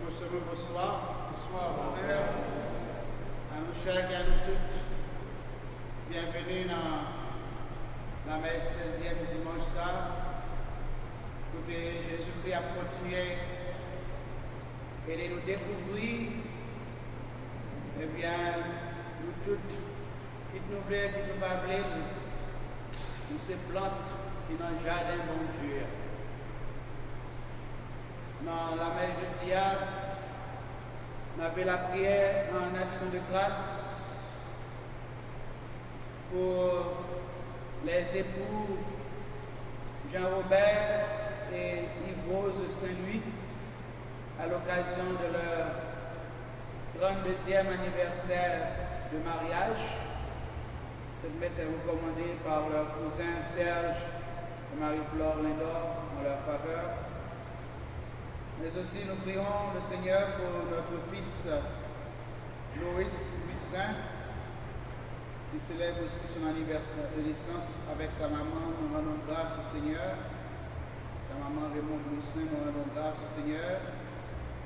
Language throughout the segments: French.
Bonsoir. Bonsoir, mon frère. À nous chers et à nous toutes, bienvenue dans la messe 16e dimanche ça. Écoutez, Jésus-Christ a continué et de nous découvrir, eh bien, nous toutes, qui nous voulons, qui nous pas voulons, nous ces plantes qui dans le jardin bon Dieu. Dans la messe jeudi, on avait la prière en action de grâce pour les époux Jean-Robert et Yves-Rose Saint-Louis à l'occasion de leur 32e anniversaire de mariage. Cette messe est recommandée par leur cousin Serge et Marie-Flore Lindor en leur faveur. Mais aussi nous prions le Seigneur pour notre fils Loïs Lussin, qui célèbre aussi son anniversaire de naissance avec sa maman. Nous rendons grâce au Seigneur. Sa maman Raymond Lussin, nous rendons grâce au Seigneur.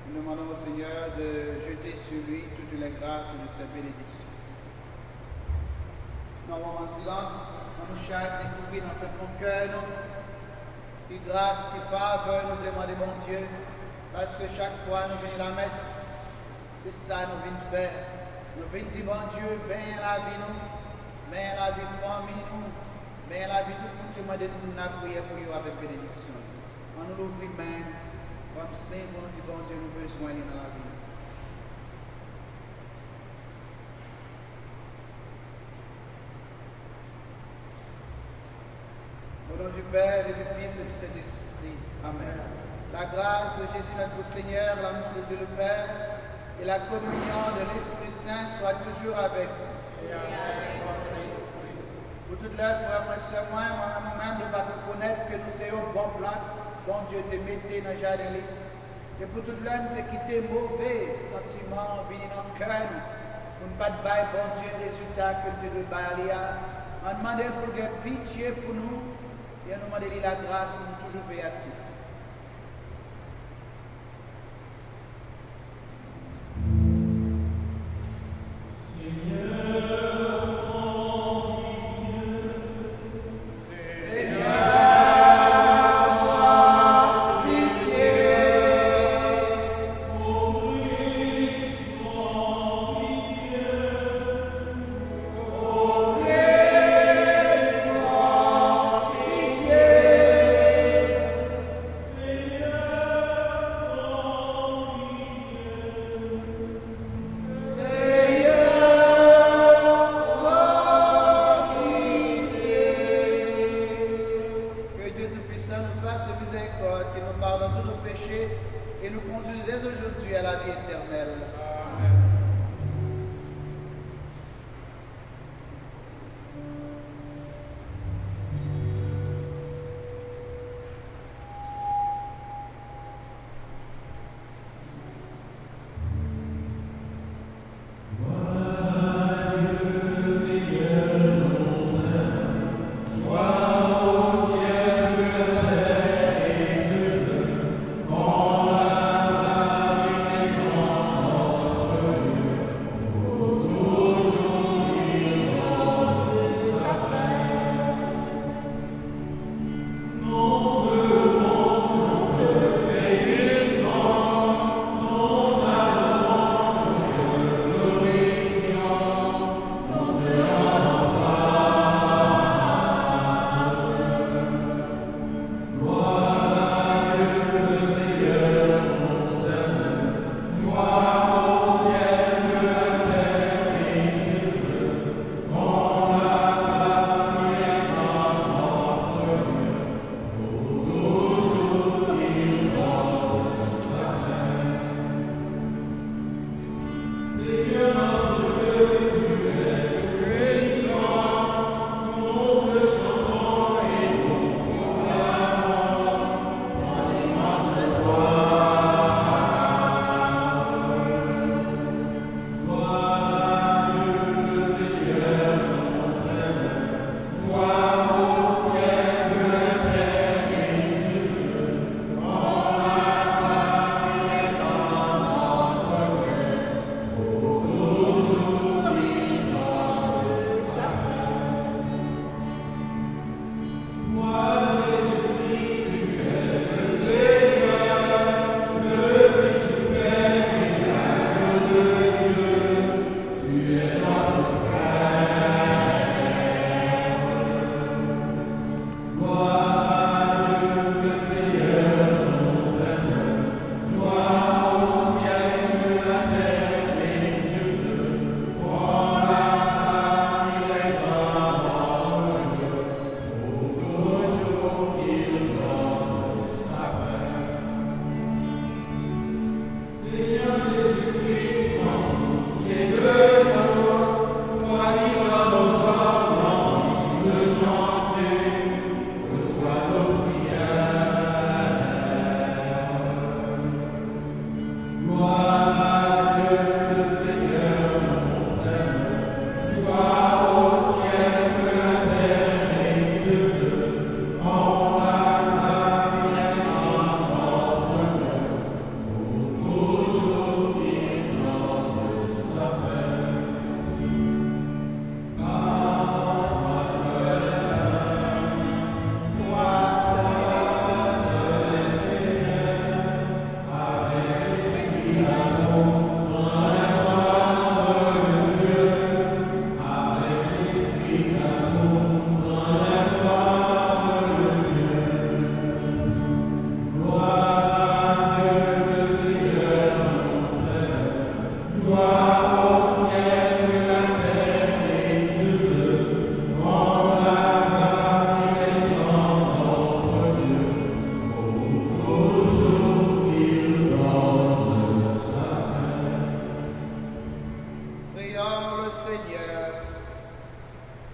Nous demandons au Seigneur de jeter sur lui toutes les grâces de sa bénédiction. Nous avons en silence, nous chaque découvrir dans le fond de cœur, qui grâce, qui faveur, nous demandons bon Dieu. Parce que chaque fois nous venons à la messe, c'est ça nous venons faire. Nous venons dire, bon Dieu, ben la vie nous, ben la vie famille nous, ben la vie tout le monde qui m'a dit nous avons prié pour vous avec bénédiction. On nous l'ouvre main, comme saint, pour nous dire, bon Dieu, nous besoin dans la vie. Au nom du Père et du Fils et du Saint-Esprit. Amen. La grâce de Jésus notre Seigneur, l'amour de Dieu le Père et la communion de l'Esprit Saint soient toujours avec vous. Et avec votre esprit. Pour toute l'heure, frère, moi, soeur, moi-même, de ne pas nous connaître que nous soyons bon plan, bon Dieu te mettait dans le jardin. Et pour toute l'heure, nous te quitter mauvais sentiments venus dans le cœur, pour ne pas te bailler, bon Dieu, résultat que nous te bailler. On demande pour que pitié pour nous et on nous demande la grâce pour nous toujours veiller actifs.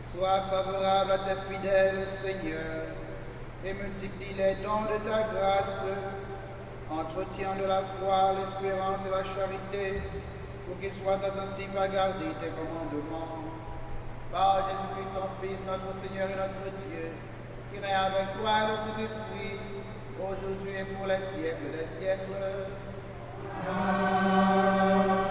Sois favorable à tes fidèles, Seigneur, et multiplie les dons de ta grâce, entretiens de la foi, l'espérance et la charité, pour qu'ils soient attentifs à garder tes commandements. Par Jésus-Christ, ton Fils, notre Seigneur et notre Dieu, qui règne avec toi et le Saint-Esprit, aujourd'hui et pour les siècles des siècles. Amen.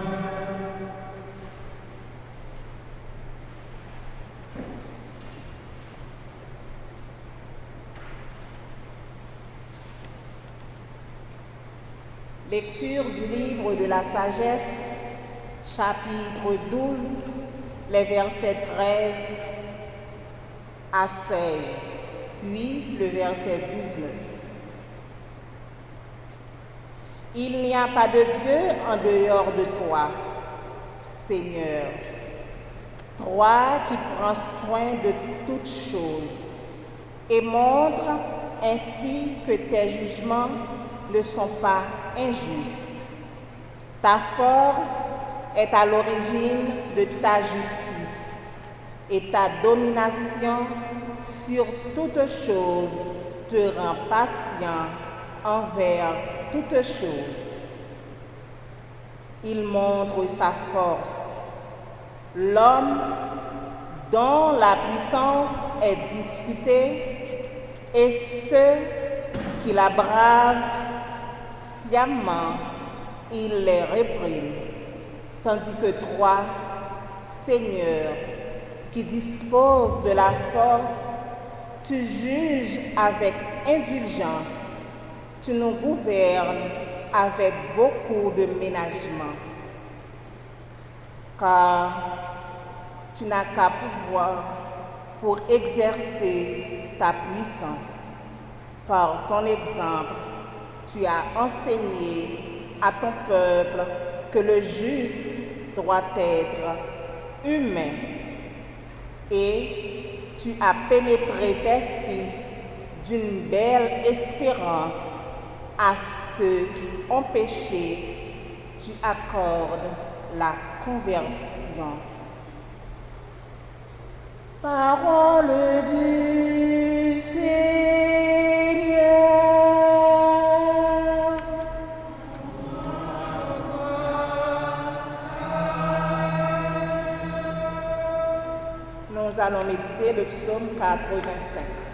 Lecture du livre de la sagesse, chapitre 12, les versets 13 à 16, puis le verset 19. Il n'y a pas de Dieu en dehors de toi, Seigneur, toi qui prends soin de toutes choses et montre ainsi que tes jugements ne sont pas injustes. Ta force est à l'origine de ta justice et ta domination sur toute chose te rend patient envers toutes choses. Il montre sa force. L'homme dont la puissance est discutée et ceux qui la bravent sciemment, il les réprime, tandis que toi, Seigneur, qui disposes de la force, tu juges avec indulgence, tu nous gouvernes avec beaucoup de ménagement, car tu n'as qu'à pouvoir pour exercer ta puissance. Par ton exemple, tu as enseigné à ton peuple que le juste doit être humain et tu as pénétré tes fils d'une belle espérance. À ceux qui ont péché, tu accordes la conversion. Parole du Seigneur. Nous allons méditer le psaume 85.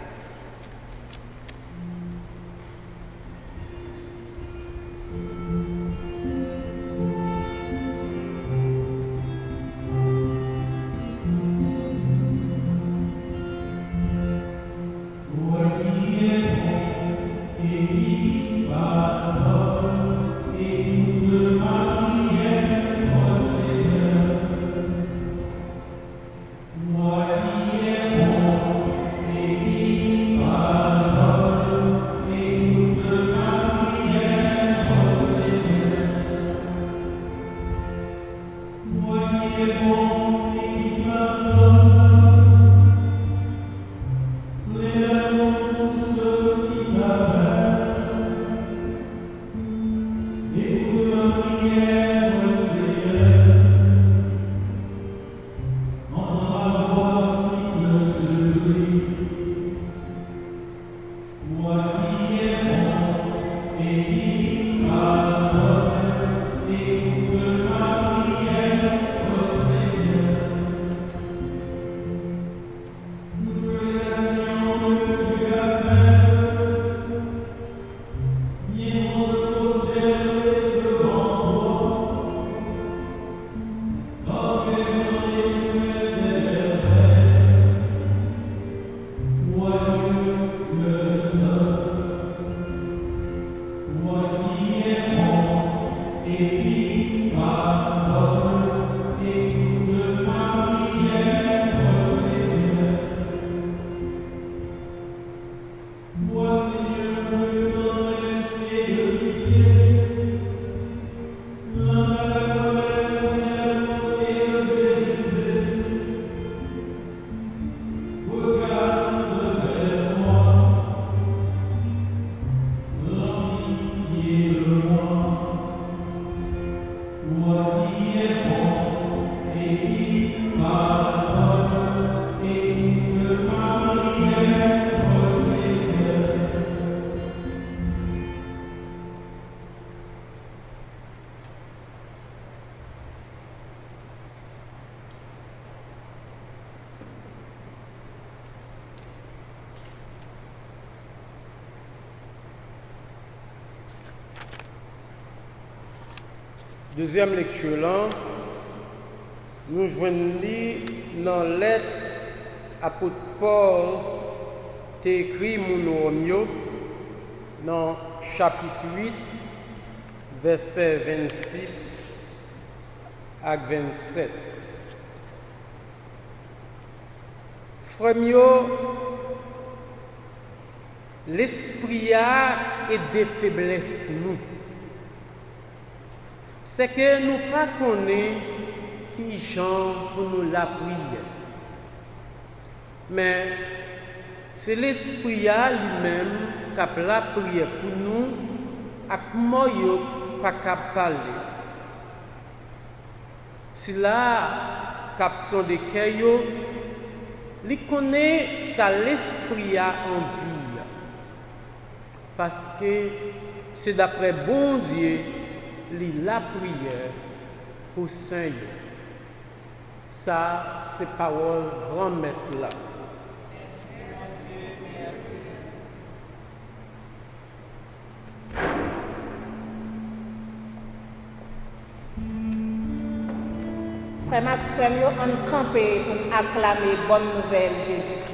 Deuxième lecture là, nous joignons dans la lettre apôtre Paul t'ai écrit mon Romeo dans chapitre 8 verset 26 à 27. Frère mio, l'esprit a et des faiblesses nous. C'est que nous ne connaissons pas qui genre pour nous la prière. Mais c'est l'esprit lui-même qui a la prière pour nous, à moi pas capable parler. C'est là qu'à son de cœur, il connaît ça l'esprit a envie. Parce que c'est d'après bon Dieu la prière pour Seigneur. Ça, c'est parole remettre là. Frère Maxime, on campé pour acclamer bonne nouvelle Jésus-Christ.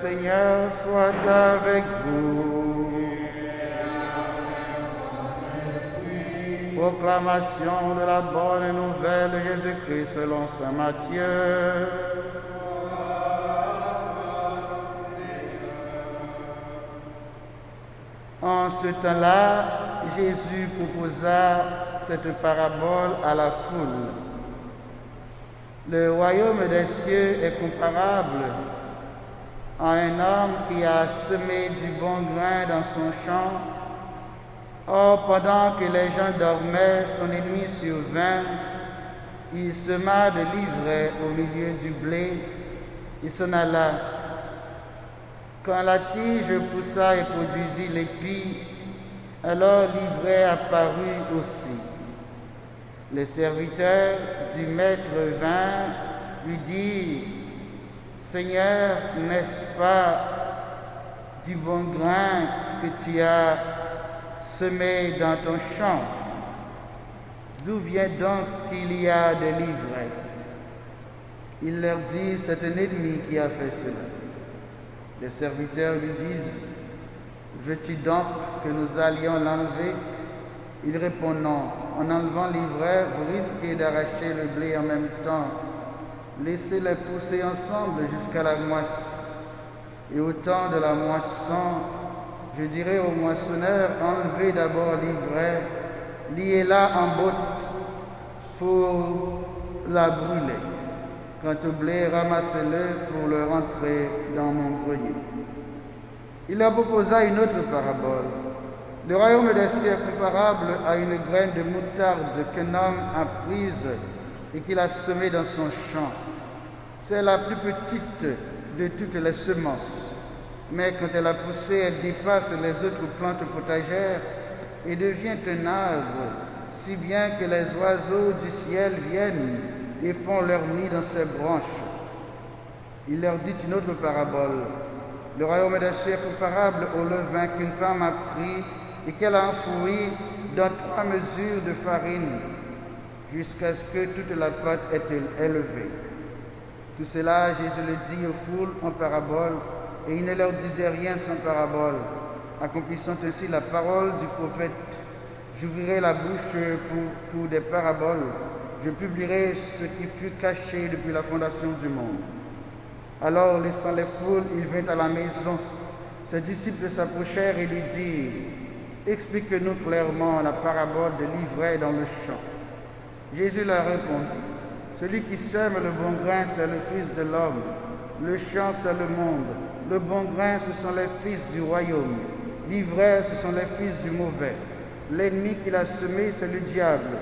Seigneur soit avec vous. Proclamation de la bonne nouvelle de Jésus-Christ selon saint Matthieu. En ce temps-là, Jésus proposa cette parabole à la foule. Le royaume des cieux est comparable à un homme qui a semé du bon grain dans son champ. Or, pendant que les gens dormaient, son ennemi survint. Il sema de l'ivraie au milieu du blé et s'en alla. Quand la tige poussa et produisit l'épi, alors l'ivraie apparut aussi. Les serviteurs du maître vinrent lui dire: Seigneur, n'est-ce pas du bon grain que tu as semé dans ton champ? D'où vient donc qu'il y a de l'ivraie? Il leur dit: c'est un ennemi qui a fait cela. Les serviteurs lui disent: veux-tu donc que nous allions l'enlever? Il répond: non. En enlevant l'ivraie, vous risquez d'arracher le blé en même temps. Laissez-les pousser ensemble jusqu'à la moisson. Et au temps de la moisson, je dirai aux moissonneurs: enlevez d'abord l'ivraie, liez-la en botte pour la brûler. Quant au blé, ramassez-le pour le rentrer dans mon grenier. Il leur proposa une autre parabole. Le royaume des cieux est comparable à une graine de moutarde qu'un homme a prise et qu'il a semée dans son champ. C'est la plus petite de toutes les semences. Mais quand elle a poussé, elle dépasse les autres plantes potagères et devient un arbre, si bien que les oiseaux du ciel viennent et font leur nid dans ses branches. Il leur dit une autre parabole. Le royaume des cieux est comparable au levain qu'une femme a pris et qu'elle a enfoui dans 3 mesures de farine, jusqu'à ce que toute la pâte ait élevée. Tout cela, Jésus le dit aux foules en parabole, et il ne leur disait rien sans parabole, accomplissant ainsi la parole du prophète. J'ouvrirai la bouche pour des paraboles, je publierai ce qui fut caché depuis la fondation du monde. Alors, laissant les foules, il vint à la maison. Ses disciples s'approchèrent et lui dirent: explique-nous clairement la parabole de l'ivraie dans le champ. Jésus leur répondit: celui qui sème le bon grain, c'est le Fils de l'homme. Le champ, c'est le monde. Le bon grain, ce sont les fils du royaume. L'ivraie, ce sont les fils du mauvais. L'ennemi qui l'a semé, c'est le diable.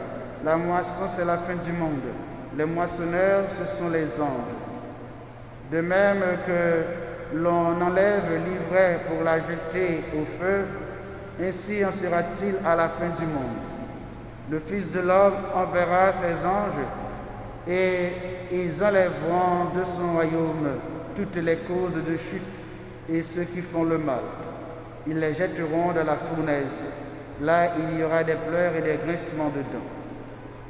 La moisson, c'est la fin du monde. Les moissonneurs, ce sont les anges. De même que l'on enlève l'ivraie pour la jeter au feu, ainsi en sera-t-il à la fin du monde. Le Fils de l'homme enverra ses anges et ils enlèveront de son royaume toutes les causes de chute et ceux qui font le mal. Ils les jetteront dans la fournaise. Là, il y aura des pleurs et des grincements de dents.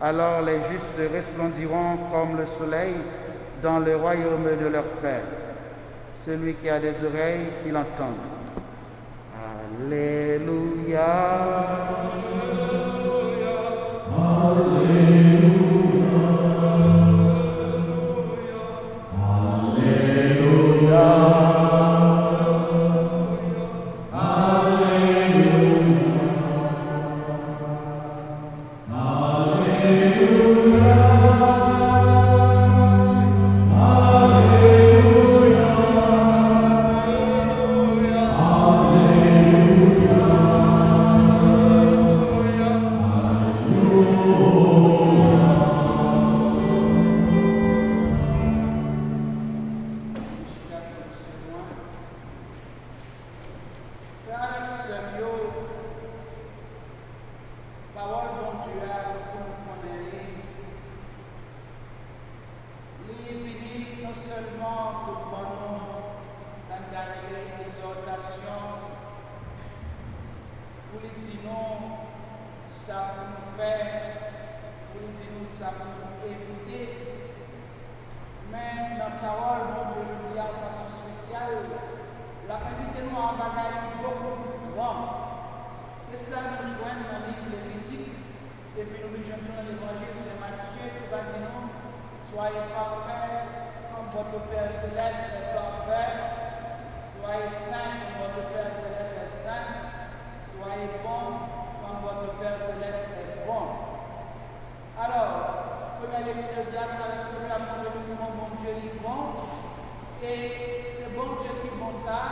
Alors les justes resplendiront comme le soleil dans le royaume de leur Père. Celui qui a des oreilles, qu'il entende. Alléluia. Alleluia. je tourne l'évangile, c'est Matthieu qui va dire non, soyez parfaits comme votre Père Céleste est parfait, soyez saints comme votre Père Céleste est saint, soyez bons comme votre Père Céleste est bon. Alors, première lecture de diable avec celui à prendre le nom mon Dieu est bon, et c'est bon Dieu qui est bon ça.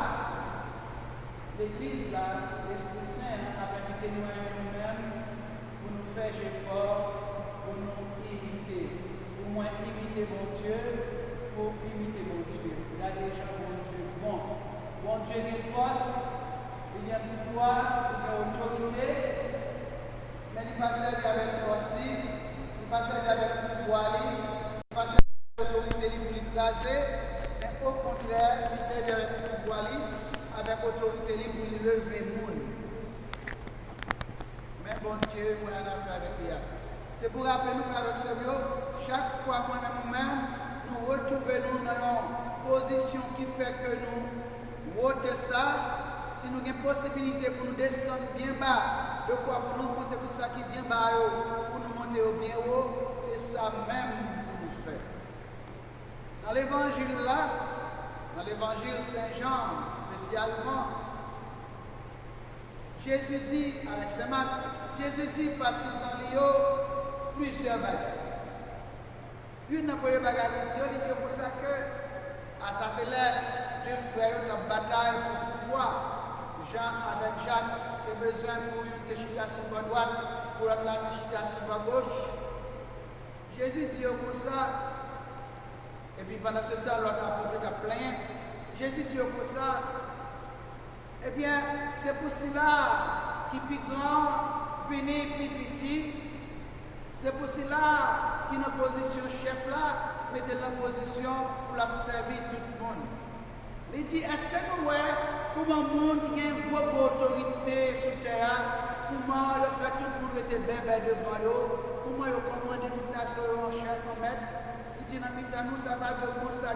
L'Église, là, l'Esprit Saint, a permis nous-mêmes pour nous faire effort, pour nous imiter. Pour moi, imiter mon Dieu, pour imiter mon Dieu. Il y a déjà mon Dieu bon. Bon Dieu est force, il y a pouvoir, il y a autorité, mais il passe avec force, il passe avec pouvoir, il passe avec autorité pour l'écraser, mais au contraire, il sert avec pouvoir, avec autorité pour lui lever le monde. Mais bon Dieu, moi, on a fait avec lui. C'est pour rappeler nous faire avec ce lieu, chaque fois nous-mêmes, nous retrouvons dans une position qui fait que nous votons ça. Si nous avons une possibilité pour nous descendre bien bas, de quoi pour nous compter tout ça qui est bien bas, pour nous monter au bien haut, c'est ça même que nous faisons. Dans l'évangile là, dans l'évangile Saint-Jean, spécialement, Jésus dit, avec ses mains, Jésus dit, baptisant Léo, plusieurs bagages. Une première bagarre, il dit pour ça que, ça c'est là, deux frères en bataille pour pouvoir. Jean avec Jacques, qui a besoin pour une de chita sur la droite, pour l'autre de chita sur la gauche. Jésus dit comme ça, et puis pendant ce temps, l'autre apôtre a plein. Jésus dit comme ça, eh bien, c'est pour cela qui plus grand, venez plus petit. C'est pour cela qui notre position chef là, mettez la position pour servir tout le monde. Il dit, est-ce que nous voyons comment le monde qui a une grosse autorité sur terre, comment il fait tout le monde être bébé devant eux, comment il commande toute nation en chef en maître. Il dit, dans nous, ça va de comme ça,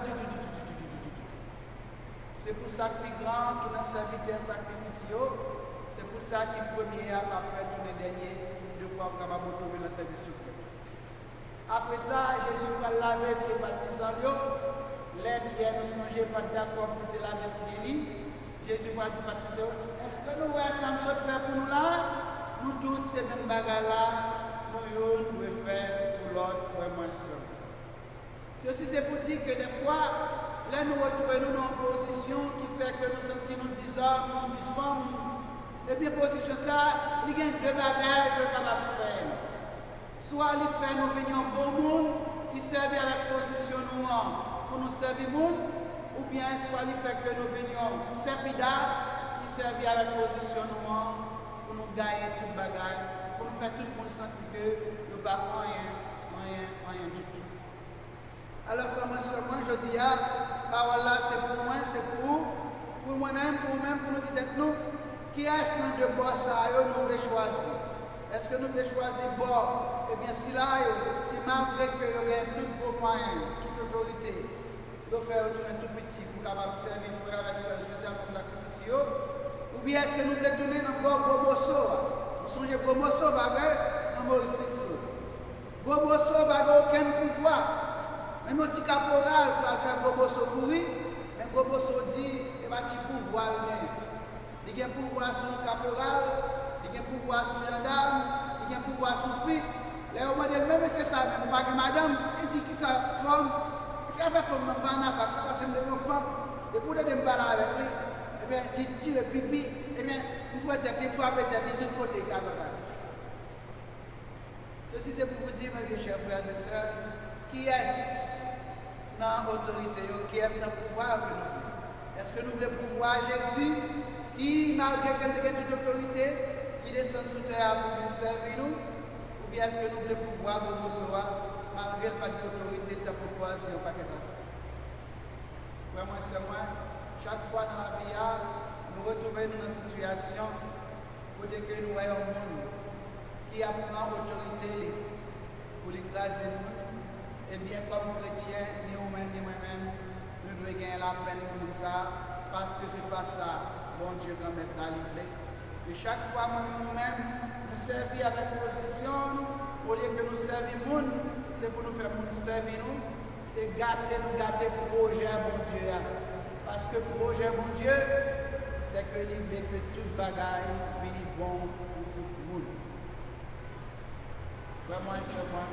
c'est pour ça que plus grand, tout le serviteur, ça plus petit, c'est pour ça qu'il premier après tout le dernier, de quoi on va trouver le service tout le monde. Après ça, Jésus va laver les baptisants, les pieds nous songez pas d'accord pour te laver les pieds. Jésus va dire baptiser. Est-ce que nous voyons ça nous faire pour nous là? Nous tous ces mêmes bagages là, nous devons faire pour l'autre, frère moi seul. Ceci c'est pour dire que des fois, là nous retrouvons dans une position qui fait que nous sentons nous 10 hommes, nous 10 femmes. Et bien position ça, il y a deux bagages que nous capables de faire. Soit il fait nous venir un bon monde qui servent à la position nous pour nous servir le monde, ou bien soit il fait que nous venions servida qui servent à la position nous pour nous gagner tout le bagage, pour nous faire tout le monde sentir que nous n'avons pas rien du tout. Alors, frère, moi, je dis, parole là, c'est pour moi, c'est pour moi-même, pour nous dire nous, qui est-ce que nous devons nous choisir? Est-ce que nous devons choisir bord? Eh bien, si là, qui malgré que vous avez tout vos moyens, toute autorité, vous faire retourner tout petit pour capable servir frère avec soeur, spécialement ça petit, ou bien est-ce que nous devons tourner dans le bord Gomoso? Vous songez Gomoso, va dans Maurice. Gomoso n'a aucun pouvoir. Même un petit caporal pour faire Gomoso courir, mais Gomoso dit, il va petit pouvoir. Il y a pouvoir sur le caporal, il y a pouvoir sur le gendarme, il y a pouvoir sur le fille. Là, on m'a dit, même c'est ça, même pas que madame, il dit que ça femme, j'ai fait femme dans le banaf, ça va se mettre une femme, et pour de me parler avec lui, eh bien, il tire pipi, eh bien, une fois peut-être, il de tous côtés qui a la bouche. Ceci c'est pour vous dire, mes chers frères et sœurs, qui est-ce dans l'autorité, qui est-ce dans le pouvoir que nous voulons? Est-ce que nous voulons pouvoir Jésus qui, malgré qu'elle ait toute autorité, qui descend sous terre pour venir servir nous? Ou bien est-ce que nous voulons pouvoir comme nous malgré le pas d'autorité, il t'a proposé un paquet d'affaires? Frère, moi, c'est moi, chaque fois dans la vie, nous retrouvons dans une situation où nous voyons un monde qui apprend l'autorité pour l'écraser nous. Eh bien, comme chrétiens, ni vous-même, ni moi-même, nous devons gagner la peine pour nous ça, parce que ce n'est pas ça, bon Dieu, quand maintenant livré. Et chaque fois, nous-mêmes, nous servir avec position, au lieu que nous servions, c'est pour nous faire nous servir nous, c'est gâter projet bon Dieu. Parce que projet bon Dieu, c'est que il veut que toute bagaille vienne bon pour tout le monde. Vraiment et seulement.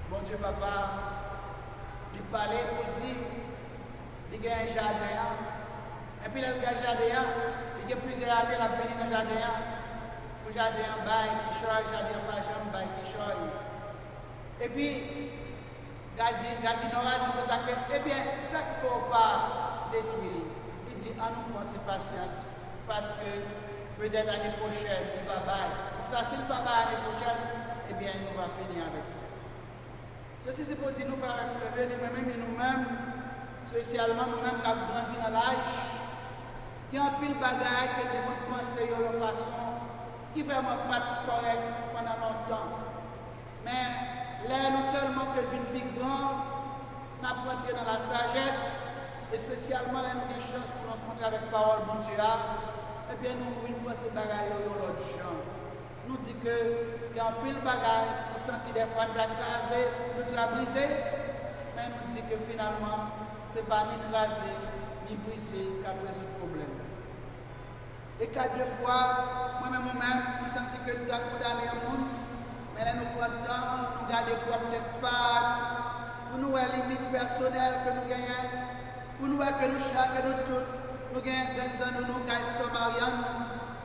Bon Dieu papa, il parlait pour dire, il y a un jardin, et puis le jardin, il y a plusieurs années, il a venu dans le jardin, pour le jardin bail qui choye, jardin fajam bail qui choye. Et puis, Gadi Nora dit pour ça que, eh bien, ça qu'il ne faut pas détruire. Il dit, en nous prendre patience, parce que peut-être l'année prochaine, il va bail. Pour ça, s'il ne va pas l'année prochaine, eh bien, nous va finir avec ça. Ceci, c'est pour dire nous faire avec ce Dieu, nous-mêmes, spécialement nous-mêmes qui avons grandi dans l'âge, qui ont pile de bagailles que nous devons penser de façon qui vraiment pas correct pendant longtemps. Mais là, non seulement que d'une plus grande, nous apprenons dans la sagesse, et spécialement là, nous avons une chance pour rencontrer avec la parole bon Dieu, et bien nous pouvons penser bagailles de l'autre genre. Nous dit que quand pile bagaille, nous sentons des fois de l'écraser, de la briser, mais nous dit que finalement, ce n'est pas ni écraser, ni briser qui a résoudre le problème. Et quatre fois, moi-même, nous sentons que nous avons condamné un monde, mais là nous prenons le temps, nous gardons peut-être pas, pour nous les limites personnelles que nous gagnons, pour nous que nous chaque nous tous, nous gagnons grands amis, nous gagnons Somarian,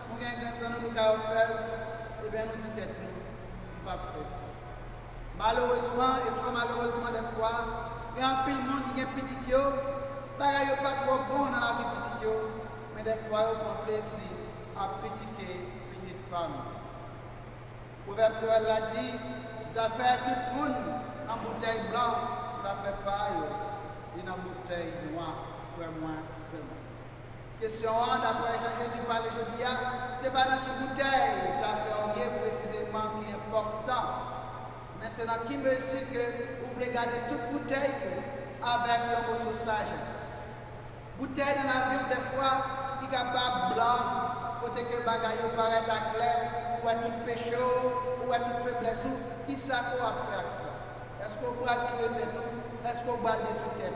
nous gagnons grands amis, nous gagnons Fèvre. Eh bien, nous disons, nous ne pas faire ça. Malheureusement, et trop malheureusement, des fois, il y a un peu de monde qui est petit, il n'y a pas trop bon dans la vie petit, mais des fois, on prend plaisir à critiquer petite femme. Le proverbe l'a dit, ça fait tout le monde en bouteille blanche, ça fait pas une bouteille noire, frère moi seulement. Question d'après Jean-Jésus parle aujourd'hui, ce n'est pas dans quelle bouteille, ça fait rien précisément qui est important. Mais c'est dans quelle mesure que vous voulez garder toute bouteille avec un morceau de sagesse. Bouteille dans la vie, des fois, qui est capable blanc, côté que bagaille paraît à clair, ou à tout péché, ou à toute faiblesse, qui ça qu'on va faire ça? Est-ce qu'on va tout tête? Est-ce qu'on va détruire tête?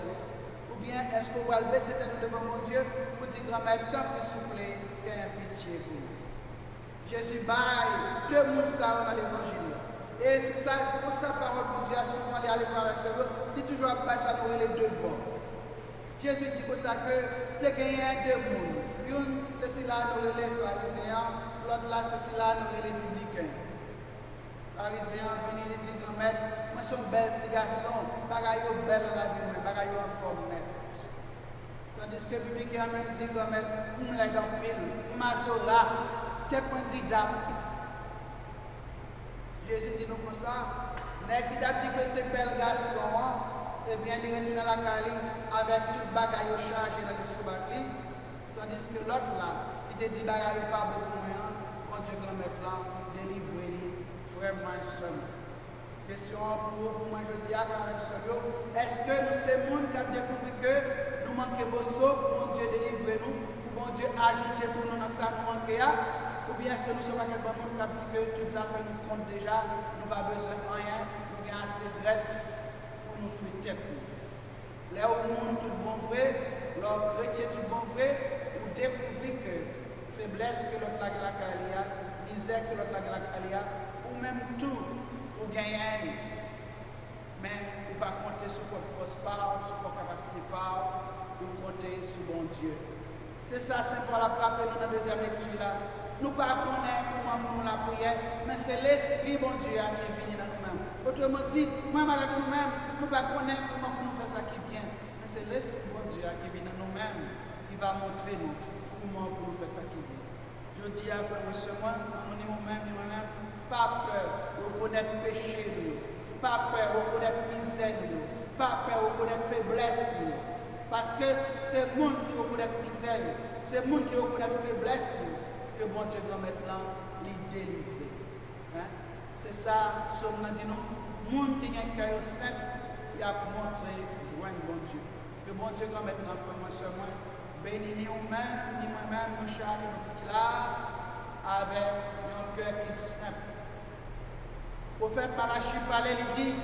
Ou bien est-ce qu'on va baisser tête devant mon Dieu pour dire grand-mère, tant plus souple, qu'il y ait pitié pour nous. Jésus baille deux mondes ça dans l'évangile. Et c'est ça, c'est pour ça que la parole de Dieu a souvent aller faire avec ce veut, il dit toujours pas ça nous les deux bords. Jésus dit pour ça que tu gagnes deux mondes. Une, c'est cela nous les pharisiens, l'autre là, c'est cela nous les publicains. Pharisiens venez et dire grand-mère, moi je suis un bel petit garçon, bagaille belle dans la vie, mais bagaille en forme nette. Tandis que le public a même dit grand-mère, on l'a dans pile, m'assaura, tête point gridable. Jésus dit nous comme ça, mais qui t'a dit que c'est bel garçon, eh bien il retourne à la Cali avec toute bagaille chargée dans les sous-baclis, tandis que l'autre là, qui te dit bagaille pas beaucoup moins, quand Dieu grand-mère là, délivrer vraiment seul. Question pour moi, je dis à avec ce lieu, est-ce que nous sommes monde qui a découvert que nous manquons beaucoup pour mon Dieu délivrer nous, pour mon Dieu ajouter pour nous dans ça nous manquer, ou bien est-ce que nous sommes quelqu'un qui a dit que tout ça fait nous compte déjà, nous n'avons pas besoin de rien, nous avons assez de graisse pour nous faire tête. Là où le monde tout bon vrai, leur chrétien tout bon vrai, vous découvrez que faiblesse que l'autre la calia, misère que l'autre la calia, ou même tout, ou gagner. Mais vous ne pas compter sur votre force par, sur votre capacité par, vous compter sur bon Dieu. C'est ça, c'est pour la rappeler dans la deuxième lecture là. Nous ne connaissons pas comment nous la prière, mais c'est l'Esprit bon Dieu qui est venu dans nous-mêmes. Autrement dit, moi avec nous-mêmes, nous ne connaissons pas comment nous faire ça qui vient, mais c'est l'Esprit bon Dieu qui vient dans nous-mêmes, qui va montrer nous comment nous faire ça qui vient. Je dis à frère monsieur, moi, nous-mêmes, pas peur de reconnaître le péché, pas peur de reconnaître la misère, pas peur de reconnaître la faiblesse. Parce que c'est le monde qui reconnaît la misère, c'est le monde qui reconnaît la faiblesse que bon Dieu doit maintenant les délivrer. Hein? C'est ça, Somme dit nous, le monde qui a un cœur simple, il a montré joindre bon Dieu. Que bon Dieu doit maintenant faire moi seulement, bénis ni nous-mêmes, ni moi-même, nous chacun nous là, avec un cœur qui est simple. Prophète Malachi parlait, il dit,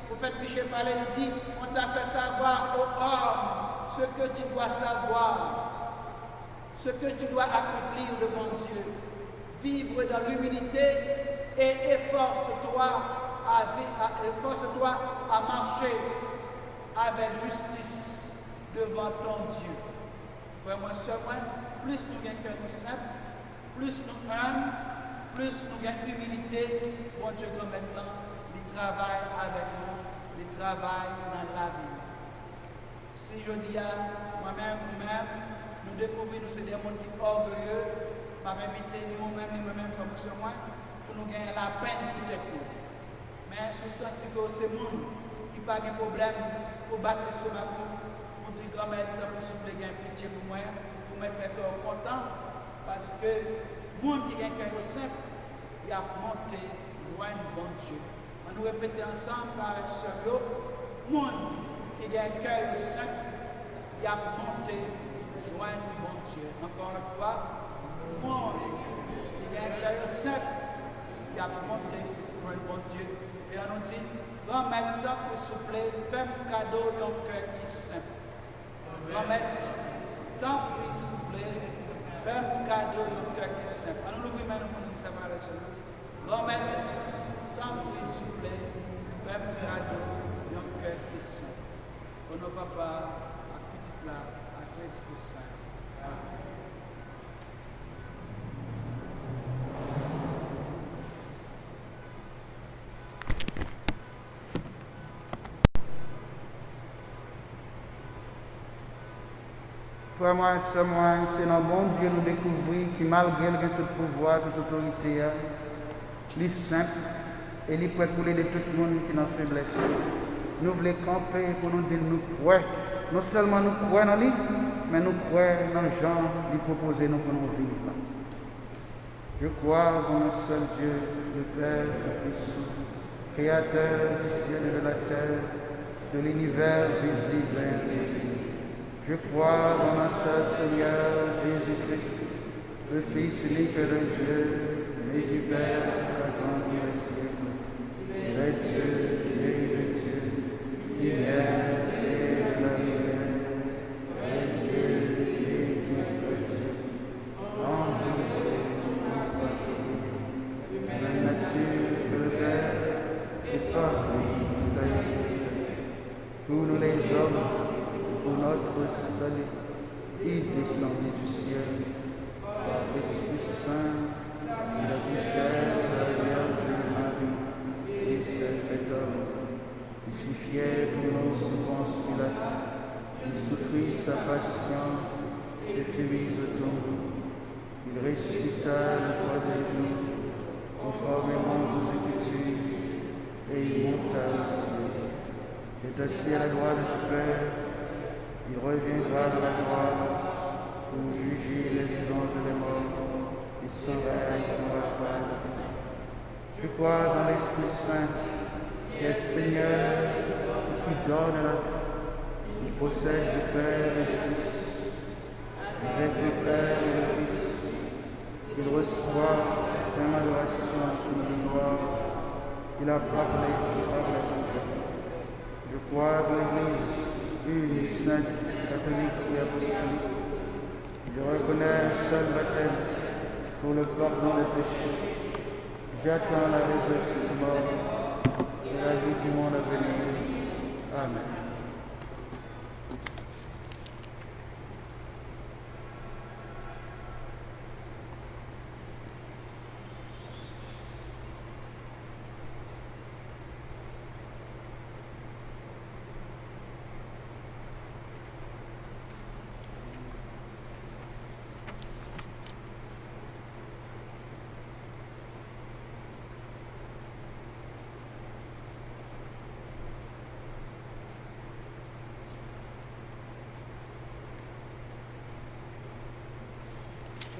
prophète Michel parlait, il dit, on t'a fait savoir aux hommes ce que tu dois savoir, ce que tu dois accomplir devant Dieu. Vivre dans l'humilité et efforce-toi à marcher avec justice devant ton Dieu. Frère, moi, plus nous avons un cœur simple, plus nous humbles, plus nous avons humilité, bon Dieu, comme maintenant, il travaille avec nous, il travaille dans la vie. Si je dis à moi-même, nous découvrons que c'est des gens qui sont orgueilleux, je vais inviter nous-mêmes, nous-mêmes, frère, moi, pour nous gagner la peine pour être nous. Mais si vous sentez que c'est le monde qui n'a pas de problème pour battre le stomac, pour dire grand-mère, s'il vous plaît, il y a pitié pour moi, pour me faire cœur content, parce que le monde qui a un cœur simple, il a monté, joindre bon Dieu. On nous répéter ensemble avec ce mot, le monde qui a un cœur simple, il a monté, joindre bon Dieu. Encore une fois, le monde qui a un cœur simple, il a monté, joindre bon Dieu. Et on nous dit, grand-mère, pour souffler, fais-moi cadeau d'un cœur qui est simple. Grand-mère, tant pour souffler, fais-moi cadeau d'un cœur qui est simple. On nous ouvre maintenant pour nous dire ça avec ça. Grand-mère, tant pour souffler, fais-moi cadeau d'un cœur qui est simple. Au nom papa, à petit là, à Christ Saint. Amen. Frère, moi, c'est dans bon Dieu nous découvrir qui, malgré le tout pouvoir, toute autorité, il est simple et il est prêt pour aider tout le monde qui est dans la faiblesse. Nous voulons camper pour nous dire nous croyons. Non seulement nous croyons dans lui, mais nous croyons dans Jean qui propose nous pour nous vivre. Je crois en un seul Dieu, le Père Tout-Puissant, Créateur du ciel et de la terre, de l'univers visible et invisible. Je crois en un seul Seigneur Jésus-Christ, le Fils unique de Dieu, né du Père, avant les siècles. Il est Dieu, et de Dieu, lumière et de la lumière, il est Dieu et Dieu de Dieu, en Jésus, la nature de le Père, et par lui, ta pour nous les hommes, pour notre salut, il descendit du ciel par l'Esprit Saint, il a pris chair de la Vierge Marie, et s'est fait homme. Il suffiait pour nous sous Ponce Pilate, il souffrit sa passion et fut mis au tombeau. Il ressuscita le troisième jour, conformément aux Écritures, et il monta au ciel. Il est assis à la droite du Père. Il reviendra de la gloire pour juger les vivants et les morts, et son règne n'aura pas de fin. Je crois en l'Esprit Saint, qui est Seigneur et qui donne la vie. Il possède du Père et du Fils. Avec le Père et le Fils, il reçoit pleine adoration et de gloire. Il a parlé par la prophète. Je crois en l'Église une sainte, catholique et apostolique. Je reconnais un seul baptême pour le pardon des péchés. J'attends la résurrection du mort et la vie du monde à venir. Amen.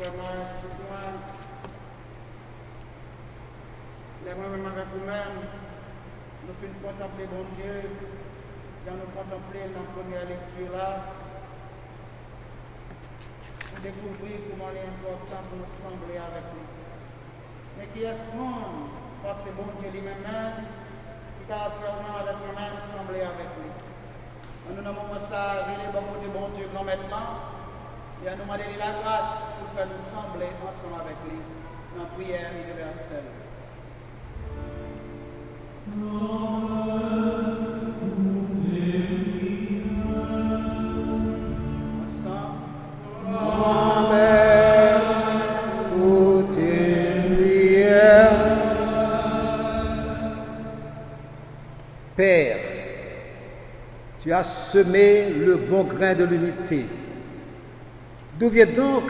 Vraiment, c'est moi. Les moi-même avec vous-même, nous pouvons contempler bon Dieu, quand nous contemplons la première lecture là. découvrir comment il est important pour nous sembler avec lui. Mais qui est ce monde, parce que bon Dieu lui-même, qui a actuellement avec nous-mêmes sembler avec lui. Nous avons ça, il est beaucoup de bon Dieu comme maintenant, et nous demander la grâce pour faire nous sembler ensemble avec lui dans la prière universelle. Père, tu as semé le bon grain de l'unité. D'où vient donc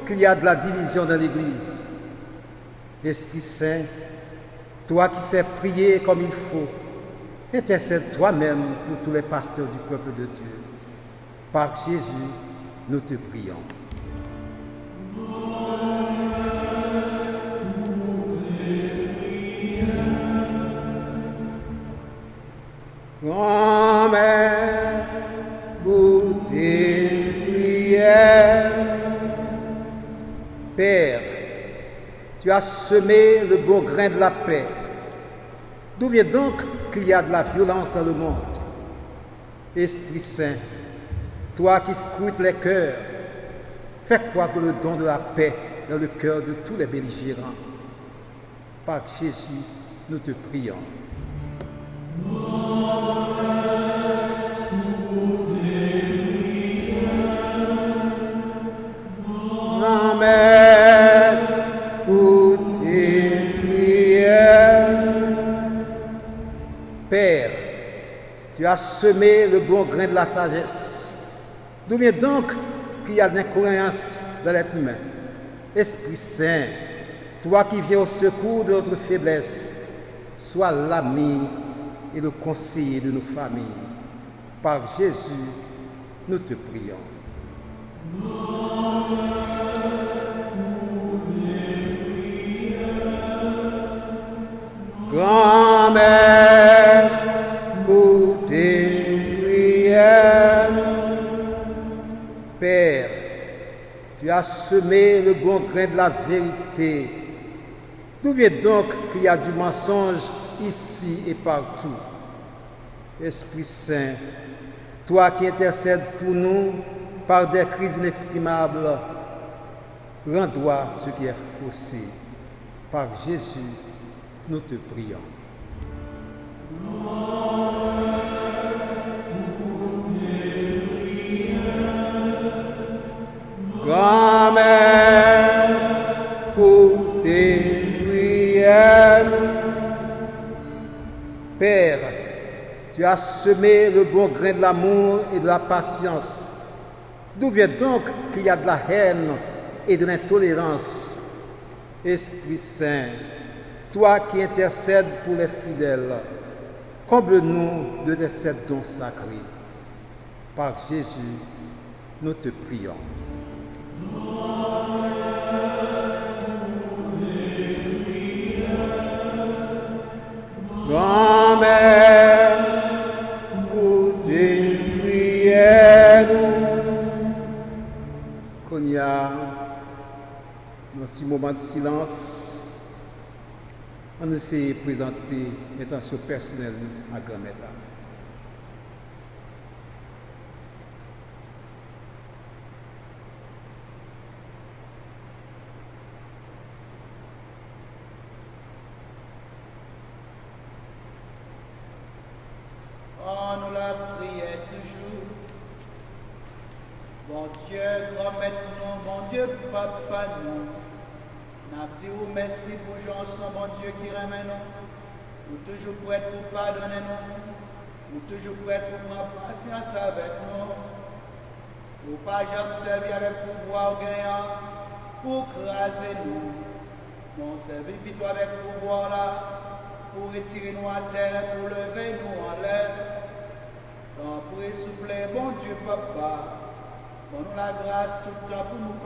qu'il y a de la division dans l'Église? Esprit Saint, toi qui sais prier comme il faut, intercède toi-même pour tous les pasteurs du peuple de Dieu. Par Jésus, nous te prions. Grand-mère, pour tes prières. Père, tu as semé le bon grain de la paix. D'où vient donc qu'il y a de la violence dans le monde? Esprit Saint, toi qui scrutes les cœurs, fais croître le don de la paix dans le cœur de tous les belligérants. Par Jésus, nous te prions. Amen. Pour tes prières. Père, tu as semé le bon grain de la sagesse. D'où vient donc qu'il y a de l'incohérence dans l'être humain? Esprit Saint, toi qui viens au secours de notre faiblesse, sois l'ami et le conseiller de nos familles. Par Jésus, nous te prions. Grand-mère, pour tes prières. Père, tu as semé le bon grain de la vérité. D'où vient donc qu'il y a du mensonge ici et partout? Esprit Saint, toi qui intercèdes pour nous par des crises inexprimables, rends-toi ce qui est faussé. Par Jésus, nous te prions. Grand-mère, pour tes prières. Père, tu as semé le bon grain de l'amour et de la patience. D'où vient donc qu'il y a de la haine et de l'intolérance? Esprit Saint, toi qui intercèdes pour les fidèles, comble-nous de tes sept dons sacrés. Par Jésus, nous te prions. Grand-mère, pour tes prières. Qu'on y a un petit moment de silence, on essaie de présenter l'intention personnelle à grand-mère. On nous la prière toujours. Bon Dieu, grand-mère nous, bon Dieu, papa nous. N'a dit merci pour Jean, son bon Dieu qui remet nous. Nous toujours prêts pour pardonner nous. Nous toujours prêts pour prendre patience avec nous. Nous pas jamais servir avec pouvoir gagnant pour craser nous. Nous servir plutôt avec pouvoir là pour retirer nous à terre, pour lever nous en l'air. Donc pour essouffler, bon Dieu papa, donne-nous la grâce tout le temps pour nous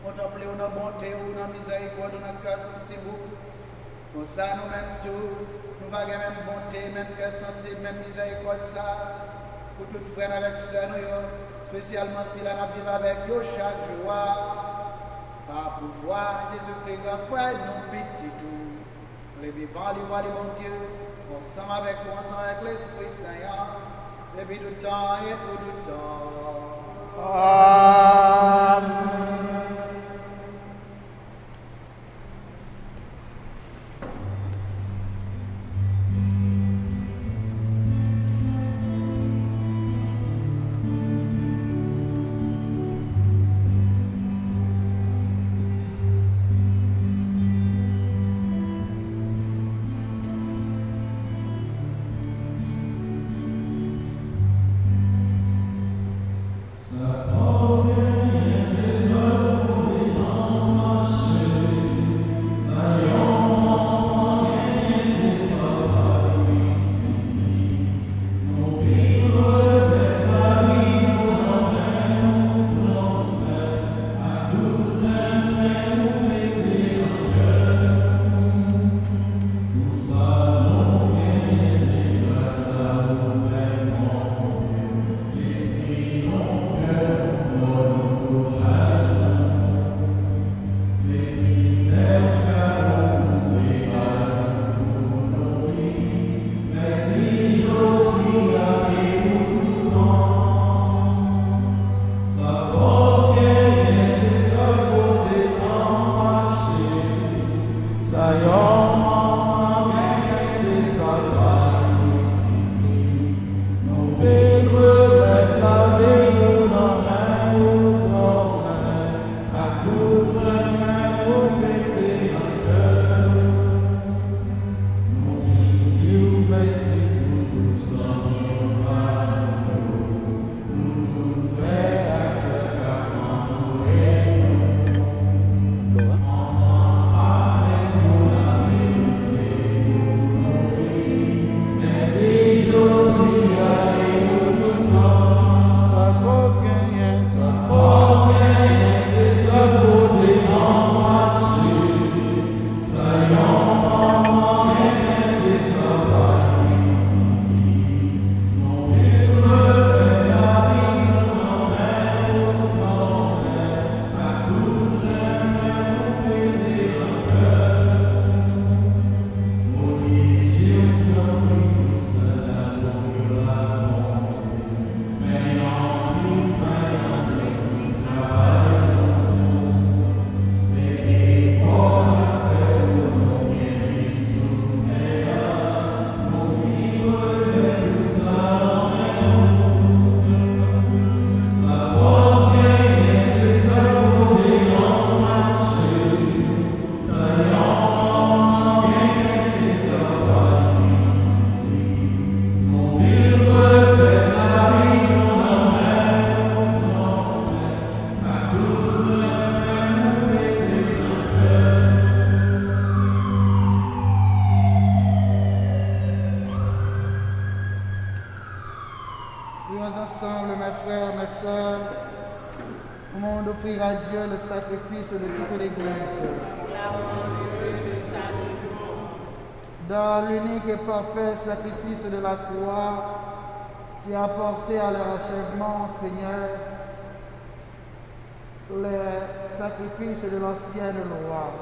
contempler nos bontés ou nos miséricorde ou notre cœur sensible. Pour ça, nous-mêmes tout, nous avons même bonté, même cœur sensible, même miséricorde ça. Pour tout frère avec ça, nous, spécialement si la n'a vivre avec eux chaque jour, par pouvoir Jésus-Christ, grand frère, nous petit tout, les vivants, les rois, les bons dieux, ensemble avec nous, ensemble avec l'Esprit Saint, depuis tout temps et pour tout temps. Amen. sacrifice de toute l'Église. Dans l'unique et parfait sacrifice de la croix, tu as porté à leur achèvement, Seigneur, les sacrifices de l'ancienne loi.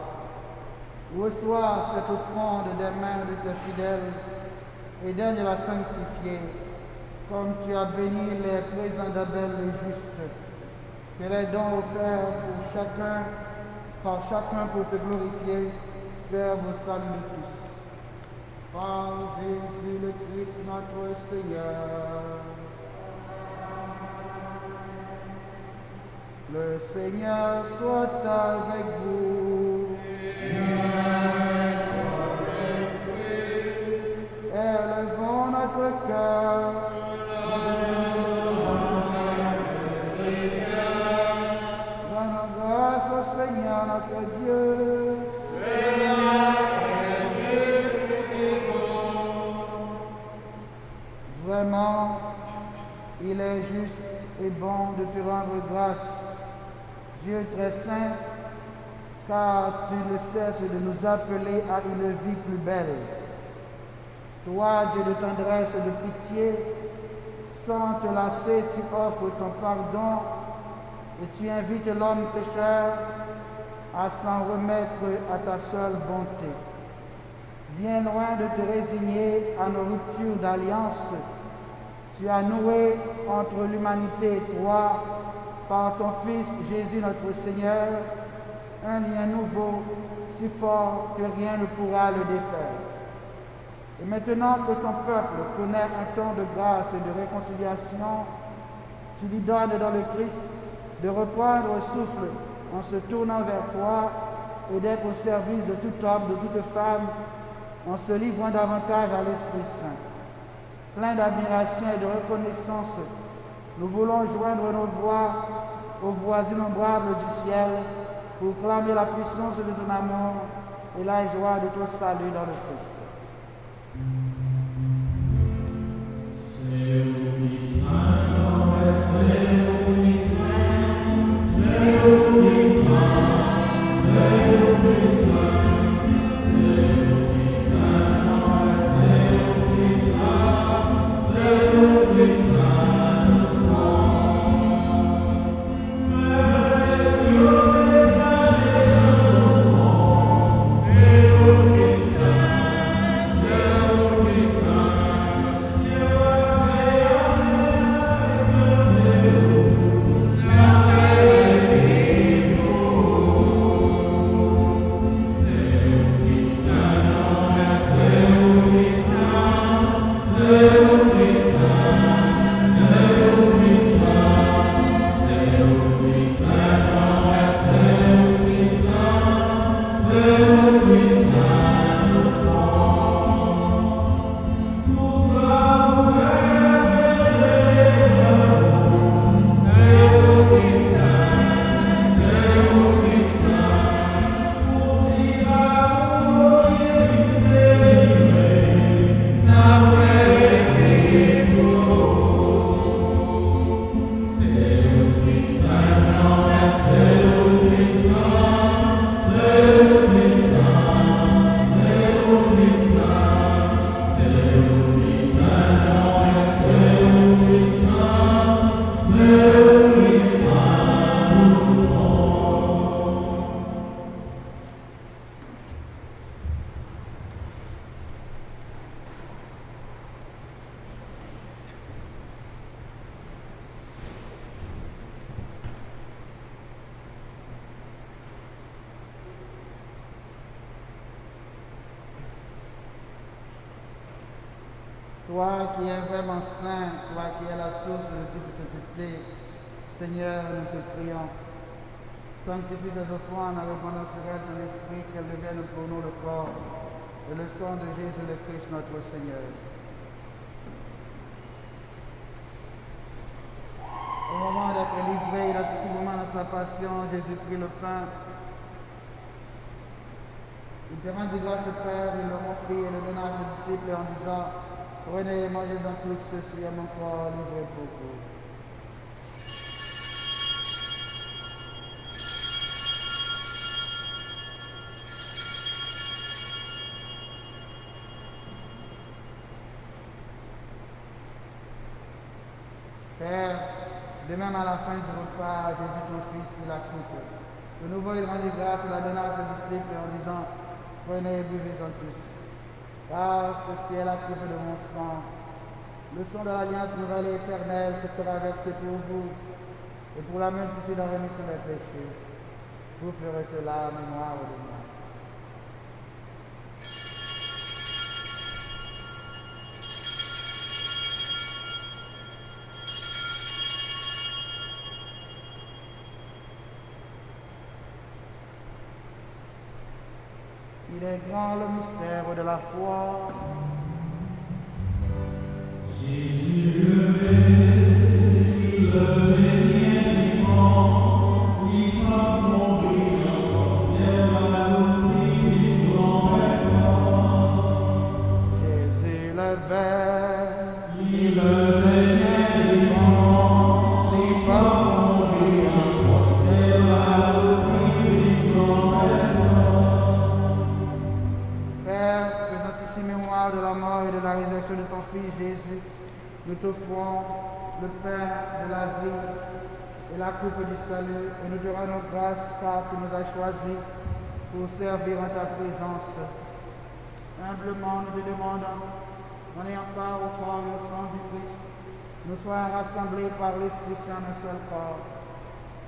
Reçois cette offrande des mains de tes fidèles et donne la sanctifier, comme tu as béni les présents d'Abel le juste. Que les dons offerts pour chacun, par chacun pour te glorifier, servent au salut de tous. Par Jésus le Christ notre Seigneur. Le Seigneur soit avec vous. Élevons notre cœur. Rendons grâce au Seigneur notre Dieu. Vraiment, il est juste et bon de te rendre grâce, Dieu très saint, car tu ne cesses de nous appeler à une vie plus belle. Toi, Dieu de tendresse et de pitié, Sans te lasser, tu offres ton pardon et tu invites l'homme pécheur à s'en remettre à ta seule bonté. Bien loin de te résigner à nos ruptures d'alliance, tu as noué entre l'humanité et toi, par ton Fils Jésus notre Seigneur, un lien nouveau, si fort que rien ne pourra le défaire. Et maintenant que ton peuple connaît un temps de grâce et de réconciliation, tu lui donnes dans le Christ de reprendre souffle en se tournant vers toi et d'être au service de tout homme, de toute femme, en se livrant davantage à l'Esprit Saint. Plein d'admiration et de reconnaissance, nous voulons joindre nos voix aux voix innombrables du ciel pour clamer la puissance de ton amour et la joie de ton salut dans le Christ. Toi qui es vraiment saint, toi qui es la source de toute sainteté, Seigneur, nous te prions. Sanctifie ces offrandes en répandant sur elles ton esprit, qu'elles deviennent pour nous le corps et le sang de Jésus le Christ notre Seigneur. Au moment d'être livré, dans tout moment de sa passion, Jésus prit le pain. Il te rendit grâce au Père, il le rompit et le donna à ses disciples en disant: prenez et mangez-en tous, ceci est mon corps livré pour vous. Père, de même à la fin du repas, Jésus ton Fils prit la coupe. De nouveau, il rendit grâce et la donna à ses disciples en disant: prenez et buvez-en tous. Car ceci est la coupe de mon sang, le sang de l'alliance nouvelle et éternelle qui sera versé pour vous et pour la multitude en rémission des péchés. Vous ferez cela en mémoire de moi. Il est grand le mystère de la foi. Jésus le béni vivant, il va mourir en ciel à l'oubli grand. Jésus le Verbe, il le bien vivant, il va mourir en ciel à l'oubli grand. Père, faisant ici mémoire de la mort et de la résurrection de ton Fils Jésus, Nous t'offrons le pain de la vie et la coupe du salut, et nous te rendons grâce car tu nous as choisis pour servir en ta présence. Humblement, nous te demandons, en ayant part au corps et au sang du Christ, nous soyons rassemblés par l'Esprit Saint d'un seul corps.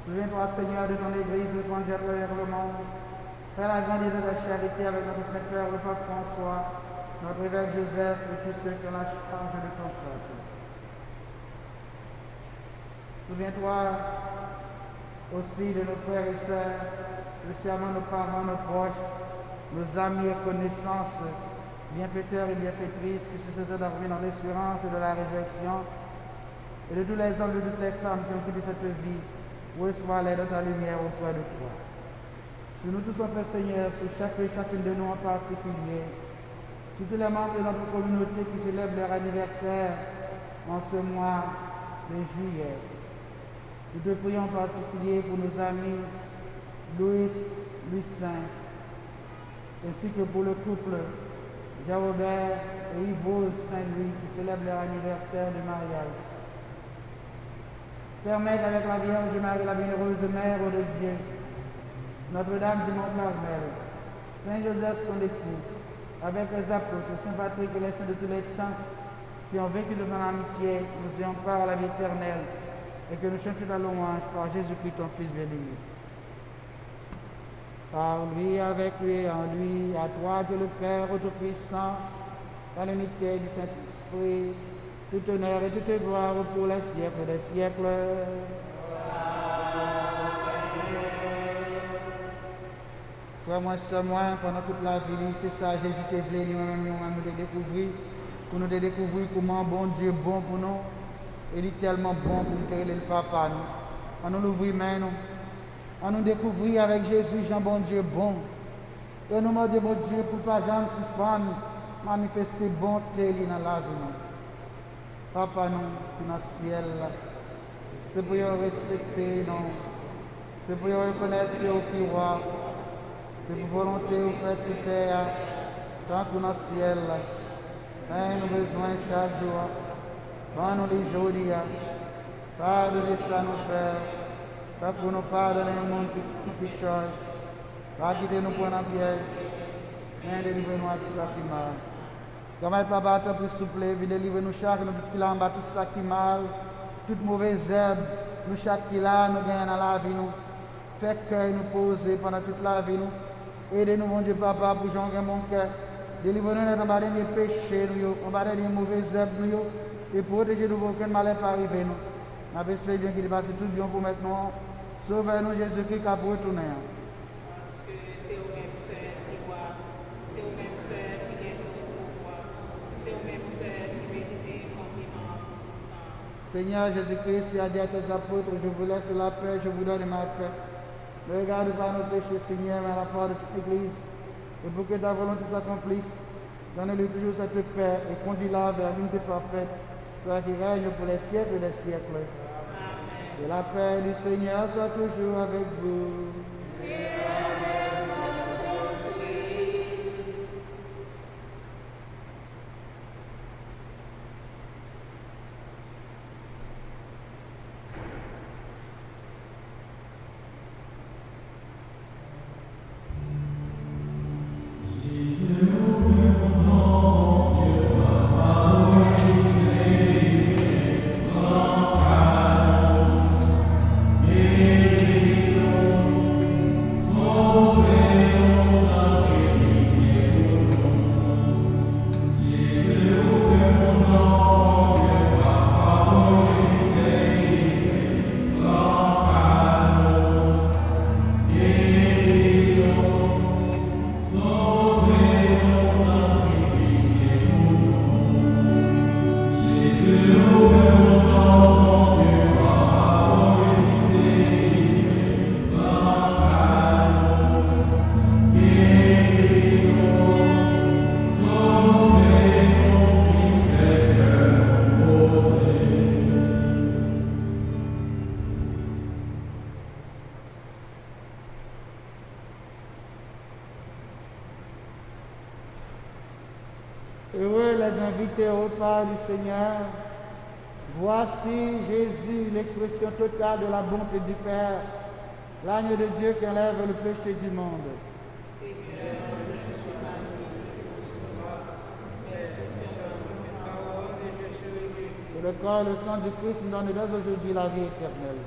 Souviens-toi, Seigneur, de ton Église répandue à travers le monde. Fais la grandeur de la charité avec notre Saint-Père, le Pape François, notre évêque Joseph et tous ceux qui ont la charge de ton peuple. Souviens-toi aussi de nos frères et sœurs, spécialement nos parents, nos proches, nos amis et connaissances, bienfaiteurs et bienfaitrices qui se sont dormis dans l'espérance de la résurrection, et de tous les hommes et de toutes les femmes qui ont quitté cette vie, reçois l'aide de ta lumière auprès de toi. Sur nous tous, Père Seigneur, sur chacune de nous en particulier, sur tous les membres de notre communauté qui célèbrent leur anniversaire en ce mois de juillet. Nous te prions en particulier pour nos amis Louis Saint, ainsi que pour le couple Jean-Robert et Yves Saint-Louis qui célèbrent leur anniversaire de mariage. Permette avec la Vierge Marie, la bienheureuse Mère de Dieu, Notre-Dame du Mont-Carmel, Saint Joseph son époux, avec les apôtres, Saint Patrick et les saints de tous les temps, qui ont vécu de ton amitié, nous ayons part à la vie éternelle, et que nous chantions ta louange par Jésus-Christ, ton Fils bien-aimé. Par lui, avec lui, en lui, à toi, Dieu le Père, Tout-Puissant, dans l'unité du Saint-Esprit, tout honneur et toute gloire pour les siècles des siècles. Frère, moi, c'est moi, pendant toute la vie, c'est ça, Jésus t'est venu, nous te découvrir, pour nous découvrir comment bon Dieu est bon pour nous, et il est tellement bon pour nous créer le papa, nous. On nous l'ouvrir main, nous. On nous découvrir avec Jésus, Jean, bon Dieu bon. Et nous demandons, bon Dieu, pour pas jamais suspendre, manifester bonté dans la vie, nous. Papa, nous, qui dans le ciel, c'est pour nous respecter, nous. C'est pour nous reconnaître ce qui est roi. C'est pour volonté au fait sur terre, tant que dans le ciel. Mais nous besoin chaque jour. Quand nous les jours, pardonnez ça nous faire. Pas pour nous pardonner le monde qui change. Pas quitter nous pour un piège. Mais délivrez-nous avec ça qui mal. Comme papa, t'as plus souple, délivrez-nous chaque, nous tout qui là en bas, tout ça qui mal, toute mauvaise herbe, nous chaque qui là, nous gagnons dans la vie, nous. Faites cœur nous poser pendant toute la vie, nous. Aidez-nous, mon Dieu, papa, pour joindre mon cœur. Délivrez-nous de nos derniers péchés, nous, on va des mauvaises herbes, nous, et protégez-nous pour qu'un malheur pas arriver, nous. Nous espérons bien qu'il passe tout bien pour maintenant. Sauvez-nous, Jésus-Christ, qui a retourné. Seigneur Jésus-Christ, tu as dit à tes apôtres, je vous laisse la paix, je vous donne ma paix. Ne regarde pas nos péchés, Seigneur, mais à la foi de toute l'Église. Et pour que ta volonté s'accomplisse, donne-lui toujours cette paix et conduis-la vers l'unité parfaite, toi qui règne pour les siècles des siècles. Amen. Que la paix du Seigneur soit toujours avec vous. Heureux les invités au repas du Seigneur. Voici Jésus, l'expression totale de la bonté du Père, l'agneau de Dieu qui enlève le péché du monde. Que le corps et le sang du Christ nous donne dès aujourd'hui la vie éternelle.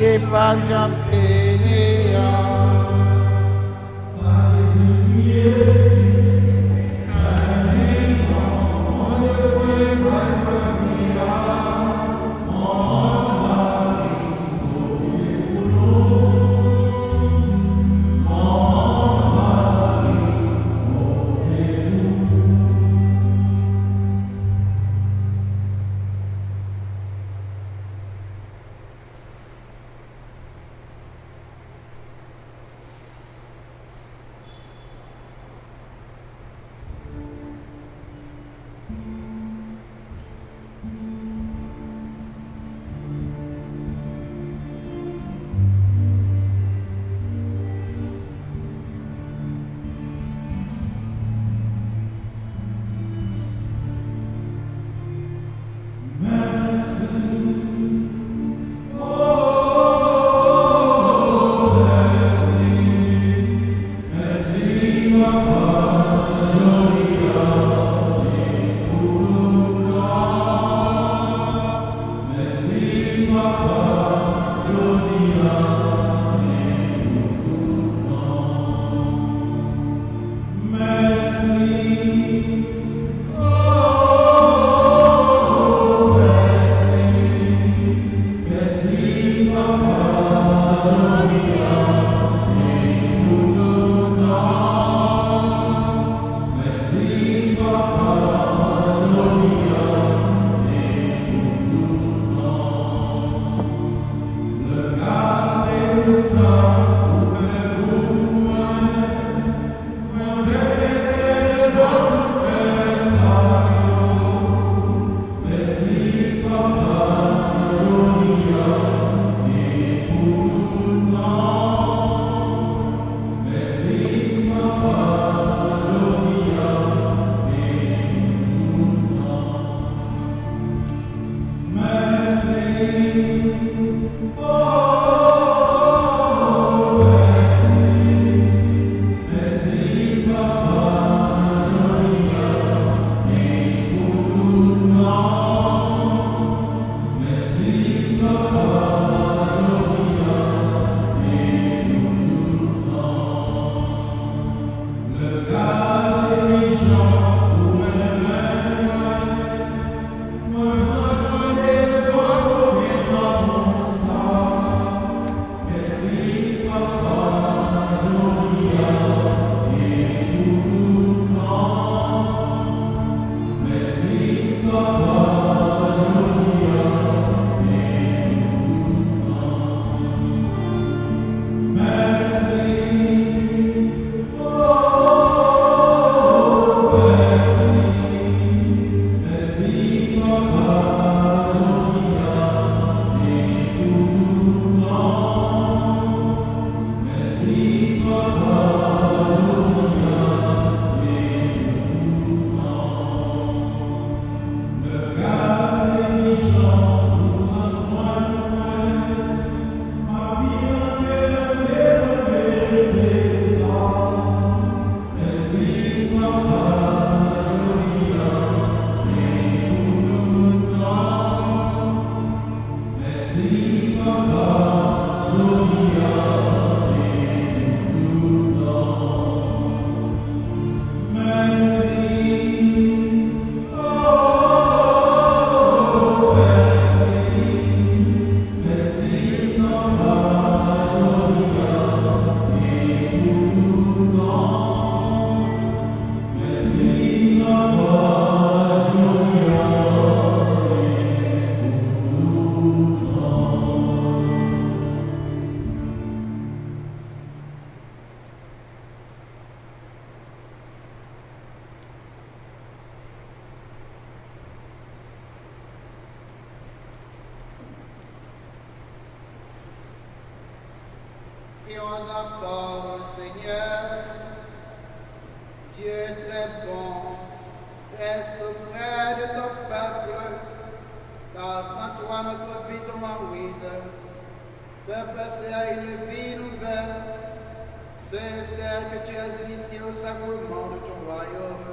que par Jean fainéant. Prions encore au Seigneur. Dieu très bon, reste près de ton peuple, car sans toi notre vie tombe vide. Fais passer à une vie nouvelle, c'est celle que tu as initiée au sacrement de ton royaume.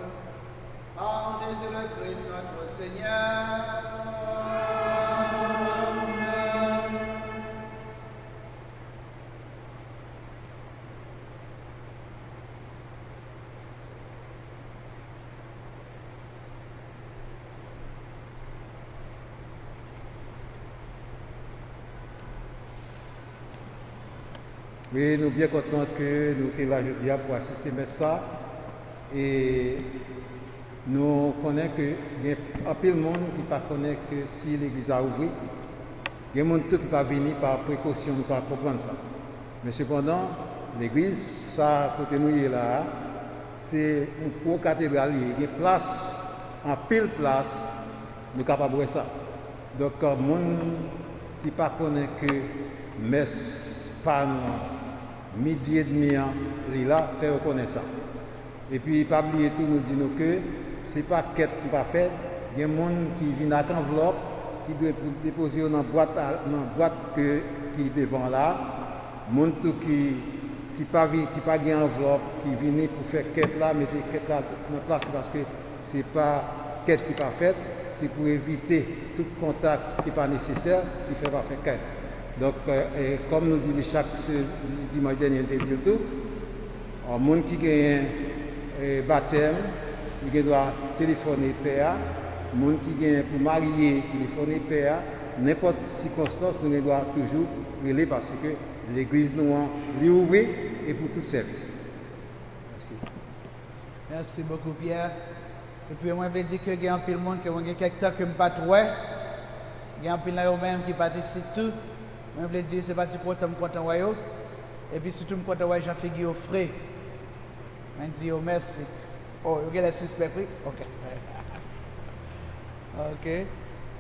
Par Jésus le Christ notre Seigneur. Oui, nous sommes bien contents que nous sommes là aujourd'hui pour assister à ça. Et nous connaissons qu'il y a un peu de monde qui ne connaît que si l'église a ouvert. Il y a des gens qui ne peuvent pas venir par précaution, nous ne pouvons pas comprendre ça. Mais cependant, l'église, ça, côté nous est là, c'est une pro cathédrale. Il y a place, en pile place, nous sommes capables de voir ça. Donc, les gens qui ne connaissent que messe, pas midi et demi, là, fait reconnaître ça. Et puis, pas oublier tout, nous disons que ce n'est pas quête qui n'est pas faite. Il y a des gens qui viennent avec enveloppe, qui doivent déposer dans la boîte qui est devant là. Les gens qui n'ont pas d'enveloppe, qui viennent pour faire quête là, mettre quête là dans la place parce que ce n'est pas quête qui n'est pas faite, c'est pour éviter tout contact qui n'est pas nécessaire, qui ne fait pas faire quête. Donc, comme nous disons chaque dimanche dernier, tout, les gens qui gagnent baptême, ils doivent téléphoner PA. Les gens qui gagnent pour marier, téléphoner PA. N'importe circonstance, nous devons toujours relayer parce que l'église nous a ouvert et pour tout service. Merci. Merci beaucoup, Pierre. Et puis, moi, je veux dire qu'il y a un peu de monde qui a quelques temps que je ne pas trop. Il y a un peu de gens même qui participent tout. Moi, je veux dire, c'est pas pour autant que je suis et puis surtout, je suis Jean-Figuier au frais. Je dis, oh, merci. Oh, vous avez les suspects, oui? Ok. Ok.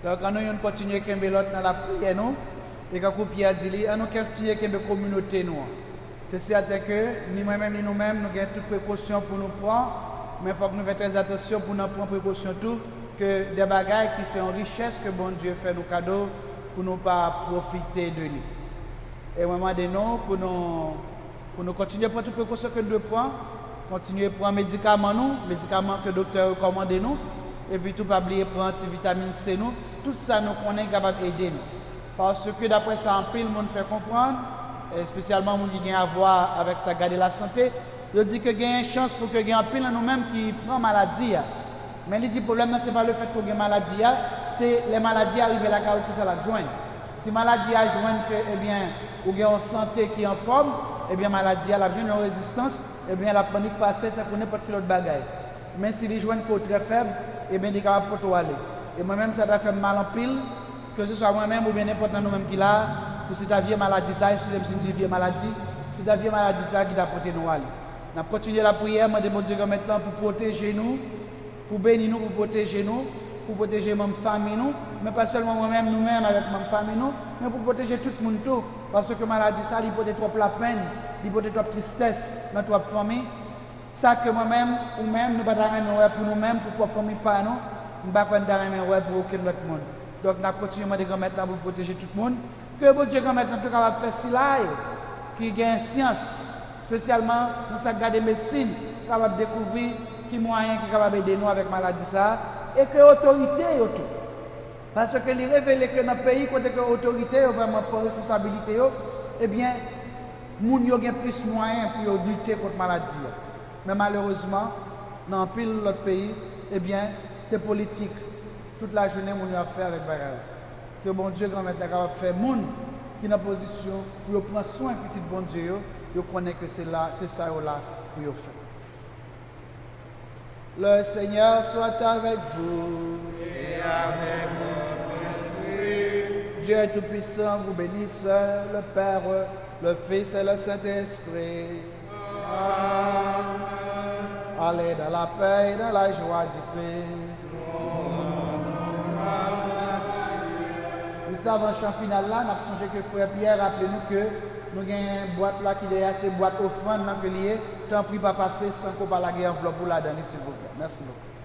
Donc, nous continuons à faire l'autre dans la prière, nous. Et quand Pierre dit, nous continuons à faire la communauté, nous. C'est certain que nous-mêmes, nous avons toutes précautions pour nous prendre, mais il faut que nous fassions très attention pour nous prendre précaution tout, que des bagailles qui sont en richesse que bon Dieu fait nous cadeaux, pour ne pas profiter de lui. Et au moment donné, pour nous continuer à prendre toutes les précautions que nous devons prendre, continuer à prendre médicaments que le docteur recommande nous, et puis tout pas oublier prendre vitamine C nous, tout ça nous connaît capable d'aider nous. Parce que d'après ça, en pile, le monde fait comprendre, et spécialement les gens qui ont à voir avec ça, garder la santé, je dis que il y a une chance pour que il y ait un pile nous-mêmes qui prend maladie. Mais le problème, ce n'est pas le fait qu'on ait une maladie, c'est les maladies arrivent à la carrière qui ça la joignent. Si maladie a joint que, eh bien, ou bien en santé qui est en forme, eh bien, maladie a la joint en résistance, eh bien, la panique passe, pour n'importe quel autre bagaille. Mais si les joints sont très faibles, eh bien, il est capable pour toi aller. Et moi-même, ça doit faire mal en pile, que ce soit moi-même ou bien n'importe qui nous-mêmes qui l'a, ou si ta vieille maladie, ça, excusez-moi si je dis vieille maladie, c'est ta vieille maladie, ça qui t'a porté nous aller. On a continué la prière, moi, demande Dieu maintenant pour protéger nous, pour bénir nous, pour protéger ma famille, nous, mais pas seulement moi-même, nous-mêmes avec ma famille, nous, mais pour protéger tout le monde, tout, parce que maladie, ça, il peut être trop la peine, il peut être trop tristesse dans notre famille. Ça que moi-même, ou même, nous ne pouvons pas pour nous-mêmes, pour notre famille, pas nous, nous ne pouvons pas pour aucun autre monde. Donc, nous continuons maintenant pour protéger tout le monde. Que bon Dieu, maintenant, nous capable de faire cela, qui gagne science, spécialement dans sa garde de médecine, capable de découvrir qui moyen qui est capable d'aider nous avec la maladie, ça, et que l'autorité est tout. Parce que les révèle que dans le pays, quand l'autorité a vraiment pour responsabilité, eh bien, les gens ont plus de moyens pour lutter contre la maladie. Mais malheureusement, dans pile l'autre pays, eh bien, c'est politique. Toute la journée, on a fait avec bagarre. Que bon Dieu, quand même, est capable de faire les gens qui sont en position pour prendre soin de petit bon Dieu, ils connaissent que c'est là, c'est ça là pour le faire. Le Seigneur soit avec vous. Et avec votre esprit. Dieu est tout-puissant, vous bénisse, le Père, le Fils et le Saint-Esprit. Amen. Allez dans la paix et dans la joie du Christ. Nous savons, chant final là, nous avons songé que frère Pierre, rappelez-nous que nous avons une boîte là qui est derrière ces boîtes offrandes que liées. Tant pis pas passer sans qu'on parle la guerre enveloppe pour la donner, s'il vous plaît. Merci beaucoup.